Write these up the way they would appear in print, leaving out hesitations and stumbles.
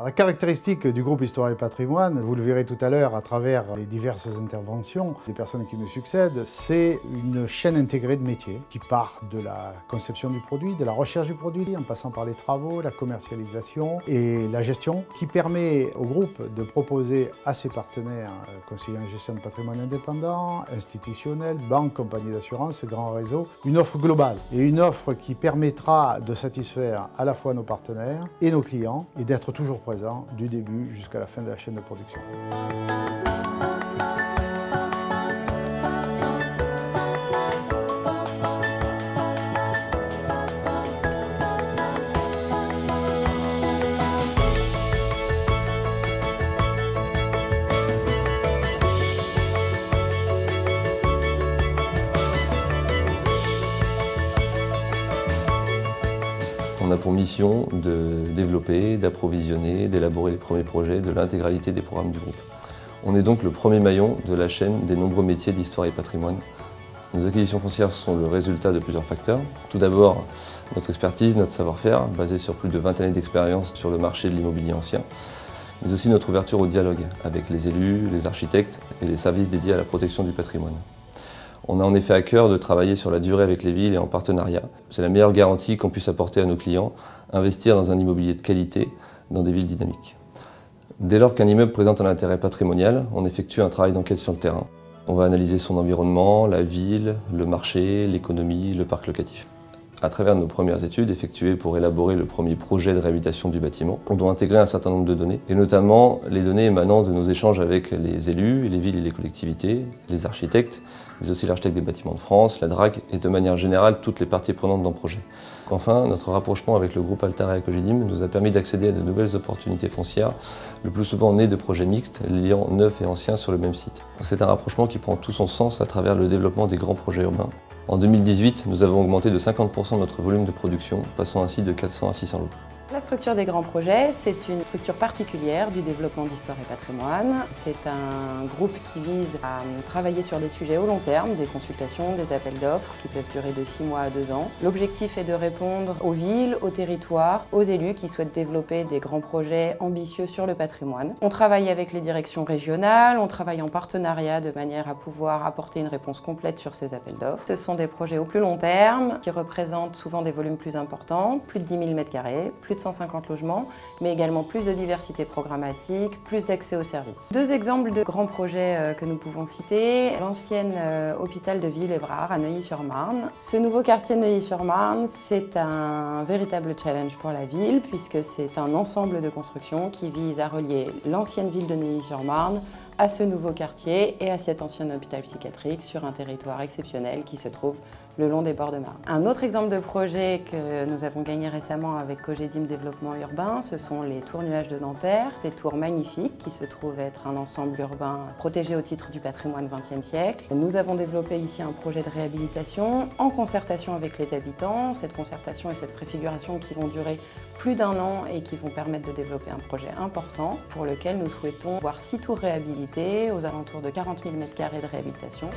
La caractéristique du groupe Histoire et Patrimoine, vous le verrez tout à l'heure à travers les diverses interventions des personnes qui me succèdent, c'est une chaîne intégrée de métiers qui part de la conception du produit, de la recherche du produit, en passant par les travaux, la commercialisation et la gestion, qui permet au groupe de proposer à ses partenaires, conseillers en gestion de patrimoine indépendants, institutionnels, banques, compagnies d'assurance, grands réseaux, une offre globale et une offre qui permettra de satisfaire à la fois nos partenaires et nos clients et d'être toujours présent du début jusqu'à la fin de la chaîne de production. On a pour mission de développer, d'approvisionner, d'élaborer les premiers projets de l'intégralité des programmes du groupe. On est donc le premier maillon de la chaîne des nombreux métiers d'histoire et patrimoine. Nos acquisitions foncières sont le résultat de plusieurs facteurs. Tout d'abord, notre expertise, notre savoir-faire, basé sur plus de 20 années d'expérience sur le marché de l'immobilier ancien, mais aussi notre ouverture au dialogue avec les élus, les architectes et les services dédiés à la protection du patrimoine. On a en effet à cœur de travailler sur la durée avec les villes et en partenariat. C'est la meilleure garantie qu'on puisse apporter à nos clients, investir dans un immobilier de qualité, dans des villes dynamiques. Dès lors qu'un immeuble présente un intérêt patrimonial, on effectue un travail d'enquête sur le terrain. On va analyser son environnement, la ville, le marché, l'économie, le parc locatif. À travers nos premières études effectuées pour élaborer le premier projet de réhabilitation du bâtiment, on doit intégrer un certain nombre de données, et notamment les données émanant de nos échanges avec les élus, les villes et les collectivités, les architectes, mais aussi l'architecte des bâtiments de France, la DRAC et de manière générale toutes les parties prenantes dans le projet. Enfin, notre rapprochement avec le groupe Altara et Cogedim nous a permis d'accéder à de nouvelles opportunités foncières, le plus souvent nées de projets mixtes, liant neufs et anciens sur le même site. C'est un rapprochement qui prend tout son sens à travers le développement des grands projets urbains. En 2018, nous avons augmenté de 50% notre volume de production, passant ainsi de 400 à 600 lots. La structure des grands projets, c'est une structure particulière du développement d'histoire et patrimoine. C'est un groupe qui vise à travailler sur des sujets au long terme, des consultations, des appels d'offres qui peuvent durer de 6 mois à 2 ans. L'objectif est de répondre aux villes, aux territoires, aux élus qui souhaitent développer des grands projets ambitieux sur le patrimoine. On travaille avec les directions régionales, on travaille en partenariat de manière à pouvoir apporter une réponse complète sur ces appels d'offres. Ce sont des projets au plus long terme qui représentent souvent des volumes plus importants, plus de 10 000 m², plus de 150 logements, mais également plus de diversité programmatique, plus d'accès aux services. 2 exemples de grands projets que nous pouvons citer. L'ancienne hôpital de Ville-Évrard à Neuilly-sur-Marne. Ce nouveau quartier de Neuilly-sur-Marne, c'est un véritable challenge pour la ville, puisque c'est un ensemble de constructions qui vise à relier l'ancienne ville de Neuilly-sur-Marne à ce nouveau quartier et à cet ancien hôpital psychiatrique sur un territoire exceptionnel qui se trouve le long des bords de Marne. Un autre exemple de projet que nous avons gagné récemment avec Cogedim Développement Urbain, ce sont les tours nuages de Nanterre, des tours magnifiques qui se trouvent être un ensemble urbain protégé au titre du patrimoine XXe siècle. Nous avons développé ici un projet de réhabilitation en concertation avec les habitants. Cette concertation et cette préfiguration qui vont durer plus d'1 an et qui vont permettre de développer un projet important pour lequel nous souhaitons voir 6 tours réhabilitées aux alentours de 40 000 m² de réhabilitation.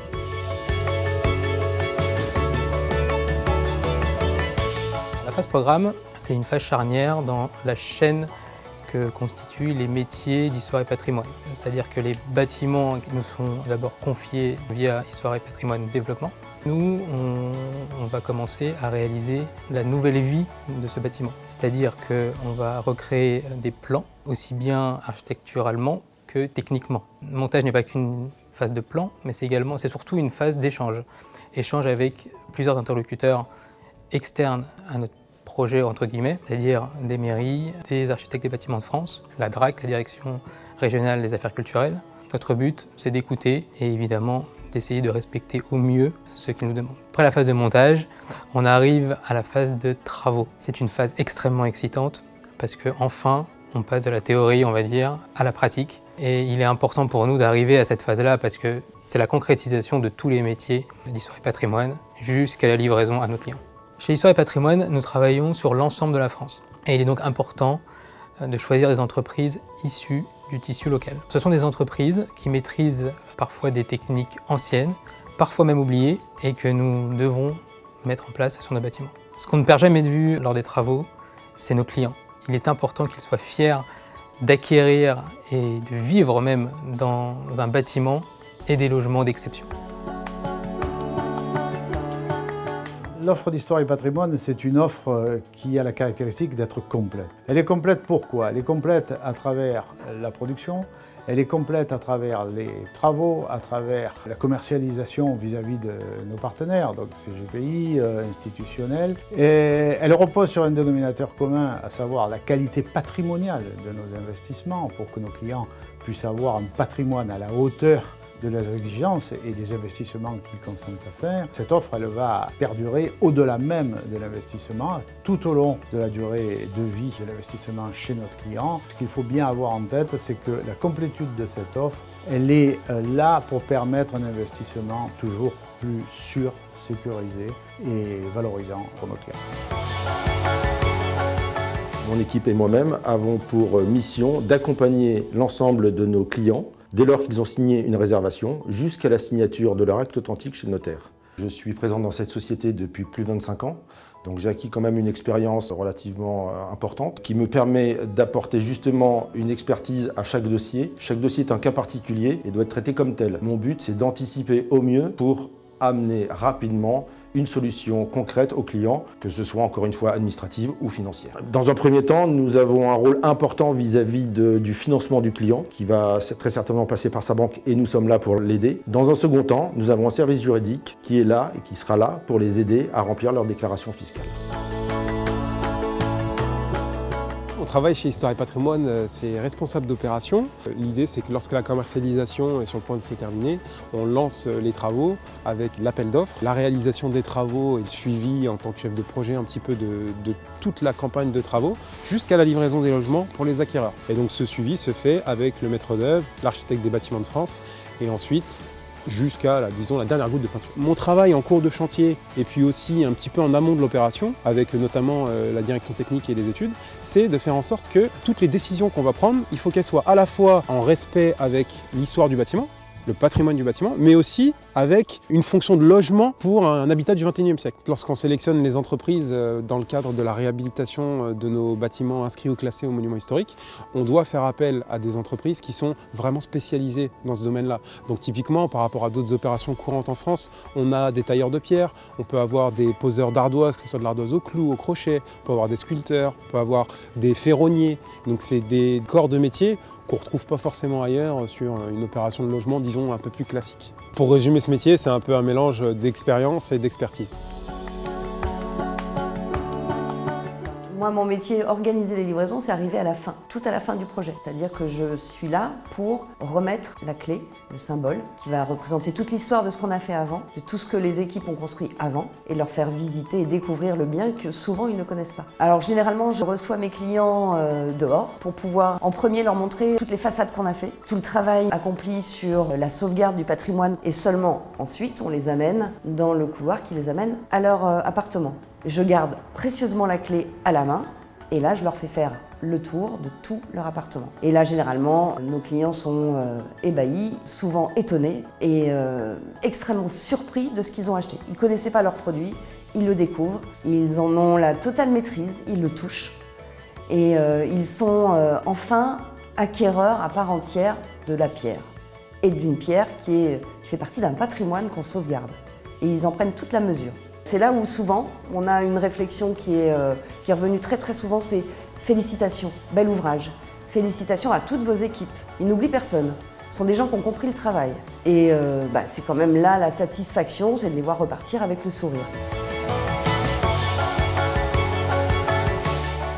La phase programme, c'est une phase charnière dans la chaîne que constituent les métiers d'histoire et patrimoine. C'est-à-dire que les bâtiments nous sont d'abord confiés via Histoire et Patrimoine Développement. Nous, on va commencer à réaliser la nouvelle vie de ce bâtiment. C'est-à-dire qu'on va recréer des plans, aussi bien architecturalement que techniquement. Le montage n'est pas qu'une phase de plan, mais c'est surtout une phase d'échange. Échange avec plusieurs interlocuteurs externes à notre projet, entre guillemets, c'est-à-dire des mairies, des architectes des bâtiments de France, la DRAC, la Direction régionale des affaires culturelles. Notre but, c'est d'écouter et évidemment d'essayer de respecter au mieux ce qu'ils nous demandent. Après la phase de montage, on arrive à la phase de travaux. C'est une phase extrêmement excitante parce qu'enfin, on passe de la théorie, on va dire, à la pratique. Et il est important pour nous d'arriver à cette phase-là parce que c'est la concrétisation de tous les métiers d'histoire et patrimoine jusqu'à la livraison à nos clients. Chez Histoire et Patrimoine, nous travaillons sur l'ensemble de la France. Et il est donc important de choisir des entreprises issues du tissu local. Ce sont des entreprises qui maîtrisent parfois des techniques anciennes, parfois même oubliées, et que nous devons mettre en place sur nos bâtiments. Ce qu'on ne perd jamais de vue lors des travaux, c'est nos clients. Il est important qu'ils soient fiers d'acquérir et de vivre même dans un bâtiment et des logements d'exception. L'offre d'histoire et patrimoine, c'est une offre qui a la caractéristique d'être complète. Elle est complète pourquoi? Elle est complète à travers la production, elle est complète à travers les travaux, à travers la commercialisation vis-à-vis de nos partenaires, donc CGPI, institutionnels. Et elle repose sur un dénominateur commun, à savoir la qualité patrimoniale de nos investissements pour que nos clients puissent avoir un patrimoine à la hauteur de leurs exigences et des investissements qu'ils consentent à faire. Cette offre, elle va perdurer au-delà même de l'investissement, tout au long de la durée de vie de l'investissement chez notre client. Ce qu'il faut bien avoir en tête, c'est que la complétude de cette offre, elle est là pour permettre un investissement toujours plus sûr, sécurisé et valorisant pour nos clients. Mon équipe et moi-même avons pour mission d'accompagner l'ensemble de nos clients dès lors qu'ils ont signé une réservation jusqu'à la signature de leur acte authentique chez le notaire. Je suis présent dans cette société depuis plus de 25 ans, donc j'ai acquis quand même une expérience relativement importante qui me permet d'apporter justement une expertise à chaque dossier. Chaque dossier est un cas particulier et doit être traité comme tel. Mon but, c'est d'anticiper au mieux pour amener rapidement une solution concrète aux clients, que ce soit encore une fois administrative ou financière. Dans un premier temps, nous avons un rôle important vis-à-vis du financement du client, qui va très certainement passer par sa banque et nous sommes là pour l'aider. Dans un second temps, nous avons un service juridique qui est là et qui sera là pour les aider à remplir leur déclaration fiscale. On travaille chez Histoire et Patrimoine, c'est responsable d'opération. L'idée, c'est que lorsque la commercialisation est sur le point de se terminer, on lance les travaux avec l'appel d'offres, la réalisation des travaux et le suivi en tant que chef de projet un petit peu de toute la campagne de travaux jusqu'à la livraison des logements pour les acquéreurs. Et donc ce suivi se fait avec le maître d'œuvre, l'architecte des bâtiments de France et ensuite jusqu'à, disons, la dernière goutte de peinture. Mon travail en cours de chantier et puis aussi un petit peu en amont de l'opération, avec notamment la direction technique et les études, c'est de faire en sorte que toutes les décisions qu'on va prendre, il faut qu'elles soient à la fois en respect avec l'histoire du bâtiment, le patrimoine du bâtiment, mais aussi avec une fonction de logement pour un habitat du XXIe siècle. Lorsqu'on sélectionne les entreprises dans le cadre de la réhabilitation de nos bâtiments inscrits ou classés aux monuments historiques, on doit faire appel à des entreprises qui sont vraiment spécialisées dans ce domaine-là. Donc typiquement, par rapport à d'autres opérations courantes en France, on a des tailleurs de pierre, on peut avoir des poseurs d'ardoise, que ce soit de l'ardoise au clou, au crochet, on peut avoir des sculpteurs, on peut avoir des ferronniers. Donc c'est des corps de métier qu'on ne retrouve pas forcément ailleurs sur une opération de logement, disons, un peu plus classique. Pour résumer ce métier, c'est un peu un mélange d'expérience et d'expertise. Moi, mon métier, organiser les livraisons, c'est arrivé à la fin, tout à la fin du projet. C'est-à-dire que je suis là pour remettre la clé, le symbole, qui va représenter toute l'histoire de ce qu'on a fait avant, de tout ce que les équipes ont construit avant, et leur faire visiter et découvrir le bien que souvent ils ne connaissent pas. Alors généralement, je reçois mes clients dehors pour pouvoir en premier leur montrer toutes les façades qu'on a fait, tout le travail accompli sur la sauvegarde du patrimoine, et seulement ensuite on les amène dans le couloir qui les amène à leur appartement. Je garde précieusement la clé à la main et là, je leur fais faire le tour de tout leur appartement. Et là, généralement, nos clients sont ébahis, souvent étonnés et extrêmement surpris de ce qu'ils ont acheté. Ils ne connaissaient pas leur produit, ils le découvrent, ils en ont la totale maîtrise, ils le touchent et ils sont enfin acquéreurs à part entière de la pierre et d'une pierre qui fait partie d'un patrimoine qu'on sauvegarde. Et ils en prennent toute la mesure. C'est là où souvent on a une réflexion qui est revenue très souvent, c'est félicitations, bel ouvrage, félicitations à toutes vos équipes. Ils n'oublient personne, ce sont des gens qui ont compris le travail. Et c'est quand même là la satisfaction, c'est de les voir repartir avec le sourire.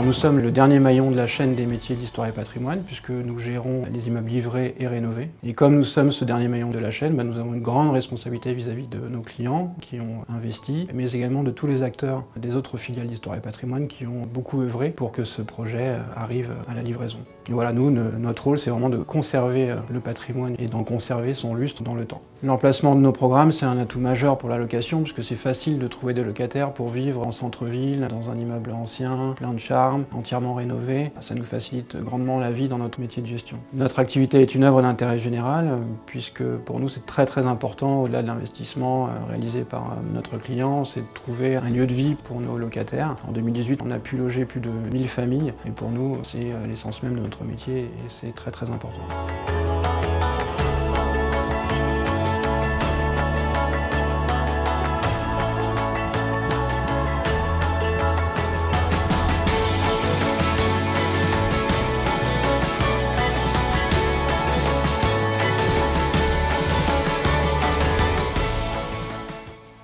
Nous sommes le dernier maillon de la chaîne des métiers d'histoire et patrimoine puisque nous gérons les immeubles livrés et rénovés. Et comme nous sommes ce dernier maillon de la chaîne, nous avons une grande responsabilité vis-à-vis de nos clients qui ont investi, mais également de tous les acteurs des autres filiales d'histoire et patrimoine qui ont beaucoup œuvré pour que ce projet arrive à la livraison. Et voilà, nous, notre rôle, c'est vraiment de conserver le patrimoine et d'en conserver son lustre dans le temps. L'emplacement de nos programmes, c'est un atout majeur pour la location puisque c'est facile de trouver des locataires pour vivre en centre-ville, dans un immeuble ancien, plein de charme, entièrement rénové. Ça nous facilite grandement la vie dans notre métier de gestion. Notre activité est une œuvre d'intérêt général puisque pour nous, c'est très important, au-delà de l'investissement réalisé par notre client, c'est de trouver un lieu de vie pour nos locataires. En 2018, on a pu loger plus de 1000 familles et pour nous, c'est l'essence même de notre notre métier et c'est très très important.